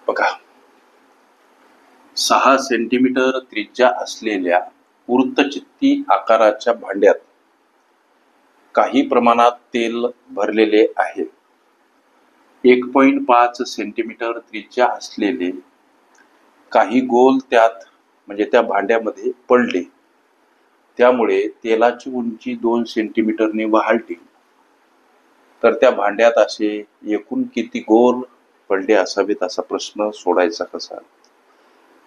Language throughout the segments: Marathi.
बघा, 6 सेंटीमीटर त्रिज्या असलेल्या वृत्तचित्ती आकाराच्या भांड्यात काही प्रमाणात तेल भरलेले आहे. 1.5 सेंटीमीटर त्रिज्या असलेले काही गोल त्यात म्हणजे त्या भांड्यामध्ये पडले. त्यामुळे तेलाची उंची 2 सेंटीमीटरने वाढली. तर त्या भांड्यात असे एकूण किती गोल पडले असावेत असा प्रश्न सोडायचा कसा?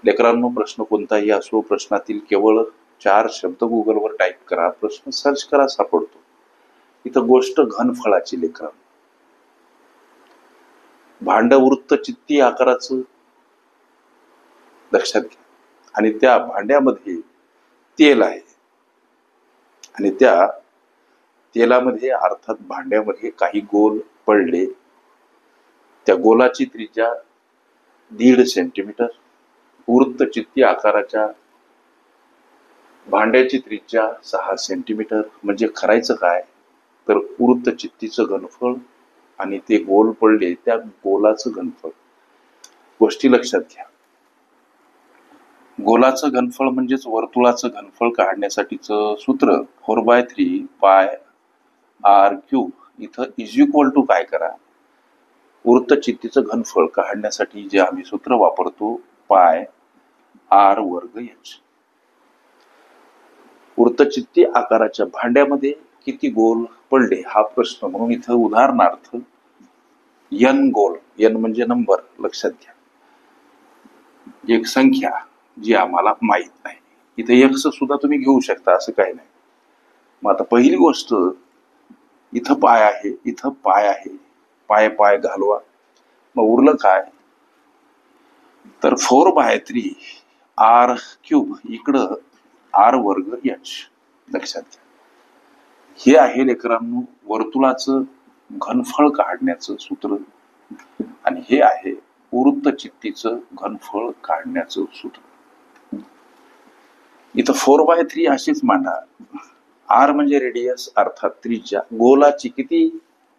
लेकरांनो, प्रश्न कोणताही असो, प्रश्नातील केवळ 4 शब्द गुगलवर टाईप करा, प्रश्न सर्च करा, सापडतो. इथं गोष्ट घनफळाची. लेकरांनो, भांड वृत्तचित्ती आकाराचं लक्षात घ्या आणि त्या भांड्यामध्ये तेल आहे आणि त्या तेलामध्ये अर्थात भांड्यामध्ये काही गोल पडले. त्या गोलाची त्रिज्या 1.5 सेंटीमीटर, वृत्तचित्ती आकाराच्या भांड्याची त्रिज्या 6 सेंटीमीटर. म्हणजे करायचं काय तर वृत्तचित्तीचं घनफळ आणि ते गोल पडले त्या गोलाचं घनफळ. गोष्टी लक्षात घ्या. गोलाचं घनफळ म्हणजेच वर्तुळाचं घनफळ काढण्यासाठीचं सूत्र 4/3 पाय r क्यूब. इथं इज इक्वल टू काय करा, वृत्तचित्तीचं घनफळ काढण्यासाठी जे आम्ही सूत्र वापरतो पाय r वर्ग h. वृत्तचित्ती आकाराच्या भांड्यामध्ये किती गोल पडले हा प्रश्न, म्हणून इथं उदाहरणार्थ n गोल, n म्हणजे नंबर, लक्षात घ्या, एक संख्या जी आम्हाला माहित नाही. इथे x सुद्धा तुम्ही घेऊ शकता, असं काही नाही. मग आता पहिली गोष्ट, इथं पाय आहे, इथं पाय आहे, पाय पाय घालवा. मग उरलं काय तर 4/3 r क्यूब, इकडं r वर्ग h. लक्षात घ्या, हे आहे लेकरांनो वर्तुळाचं घनफळ काढण्याचं सूत्र आणि हे आहे वृत्तचित्तीचं घनफळ काढण्याचं सूत्र. इथं 4/3 अशीच मांडा. r म्हणजे रेडियस अर्थात त्रिज्या, गोलाची किती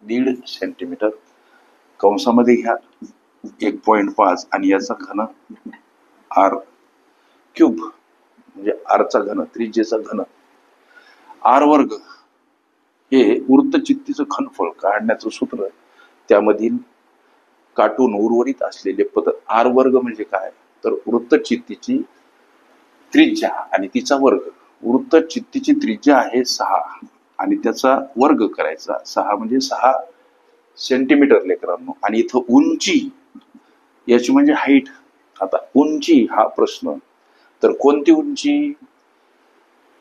1.5 सेंटीमीटर, कंसामध्ये घ्या 1.5 आणि याचा घन r क्यूब म्हणजे r चा घन, त्रिज्येचा घन, r वर्ग हे वृत्तचित्तीचं घनफळ काढण्याचं सूत्र. त्यामधील काटून उर्वरित असलेले पद r वर्ग म्हणजे काय तर वृत्तचित्तीची त्रिज्या आणि तिचा वर्ग. वृत्तचित्तीची त्रिज्या आहे 6 आणि त्याचा वर्ग करायचा. 6 म्हणजे 6 सेंटीमीटर लेकरांनो. आणि इथं उंची, याची म्हणजे हाईट. आता उंची हा प्रश्न, तर कोणती उंची?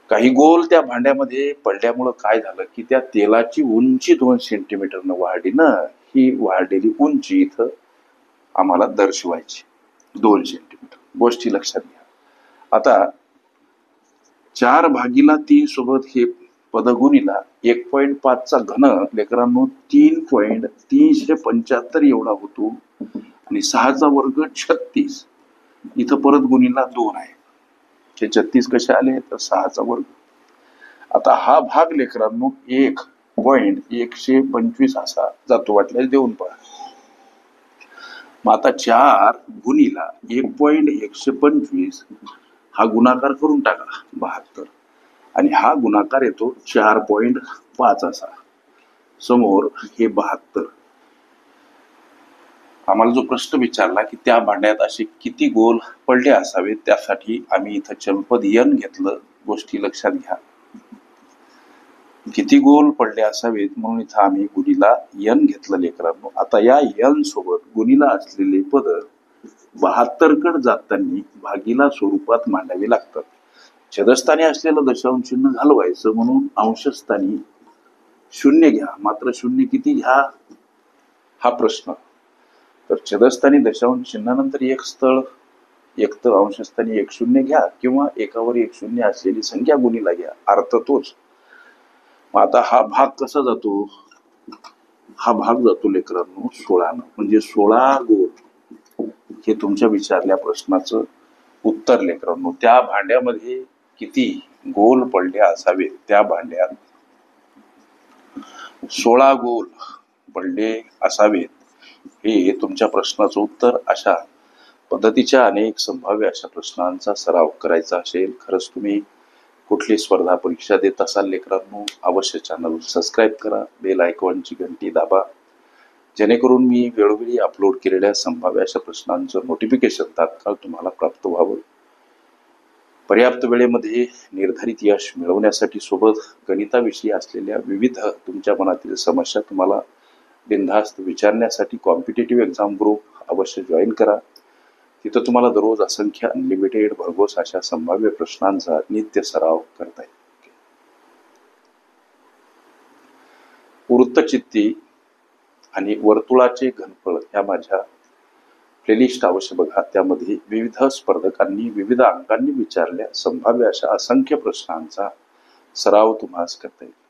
काही गोल त्या भांड्यामध्ये पडल्यामुळं काय झालं की त्या तेलाची उंची 2 सेंटीमीटरनं वाढली ना. ही वाढलेली उंची इथं आम्हाला दर्शवायची 2 सेंटीमीटर. गोष्टी लक्षात घ्या. आता 4/3 सोबत हे पद गुणिला 1.5 चा घन लेकरांनो 3.375 एवढा होतो आणि 6 चा वर्ग 36. इथं परत गुणिला 2 आहे. हे 36 कसे आले तर 6 चा वर्ग. आता हा भाग लेकरांनो 1.125 असा जातो, वाटल्यास देऊन पहा. मग आता 4 गुणिला 1.125 हा गुणाकार करून टाका 72 आणि हा गुणाकार येतो 4.5 असा. समोर हे 72. आम्हाला जो प्रश्न विचारला की त्या भांड्यात असे किती गोल पडले असावेत, त्यासाठी आम्ही इथं चलपद n घेतलं. गोष्टी लक्षात घ्या, किती गोल पडले असावेत म्हणून इथं आम्ही गुणिला n घेतलं लेकरांनो. आता या n सोबत गुणिला असलेले पद 72 कडे जाताना भागीला स्वरूपात मांडावे लागतात. छेदस्थानी असलेलं दशांश चिन्ह घालवायचं, म्हणून अंशस्थानी 0 घ्या. मात्र 0 किती घ्या हा प्रश्न. तर छेदस्थानी दशांश चिन्हानंतर एक स्थळ, एक तर अंशस्थानी 1 0 घ्या किंवा एकावर 1 0 असलेली संख्या गुणिला घ्या, अर्थ तोच. आता हा भाग कसा जातो? हा भाग जातो लेकरांनो 16 न, म्हणजे 16 गोल. हे तुमच्या विचारल्या प्रश्नाचं उत्तर लेकरांनो. त्या भांड्यामध्ये किती गोल पडले असावेत? त्या भांड्यात 16 गोल पडले असावेत. हे तुमच्या प्रश्नाचं उत्तर अशा पद्धतीच्या अनेक संभाव्य अशा प्रश्नांचा सराव करायचा असेल, खरंच तुम्ही कुठली स्पर्धा परीक्षा देत असाल लेकरांनो, अवश्य चॅनल सबस्क्राईब करा, बेल आयकॉनची घंटी दाबा, जेणेकरून मी वेळोवेळी अपलोड केलेल्या संभाव्य अशा प्रश्नांचं नोटिफिकेशन तात्काळ तुम्हाला प्राप्त व्हावं. पर्याप्त वेळेमध्ये निर्धारित यश मिळवण्यासाठी सोबत गणिताविषयी असलेल्या विविध तुमच्या मनातील समस्या तुम्हाला बिनधास्त विचारण्यासाठी कॉम्पिटेटिव्ह एक्झाम ग्रुप अवश्य जॉईन करा. तिथं तुम्हाला दररोज असंख्य अनलिमिटेड भरघोस अशा संभाव्य प्रश्नांचा नित्य सराव करता येईल. वृत्तचित्ती आणि वर्तुळाचे घनफळ ह्या माझ्या प्लेलिस्ट अवश्य बघा. त्यामध्ये विविध स्पर्धकांनी विविध अंकांनी विचारल्या संभाव्य अशा असंख्य प्रश्नांचा सराव तुम्हाला करता येईल.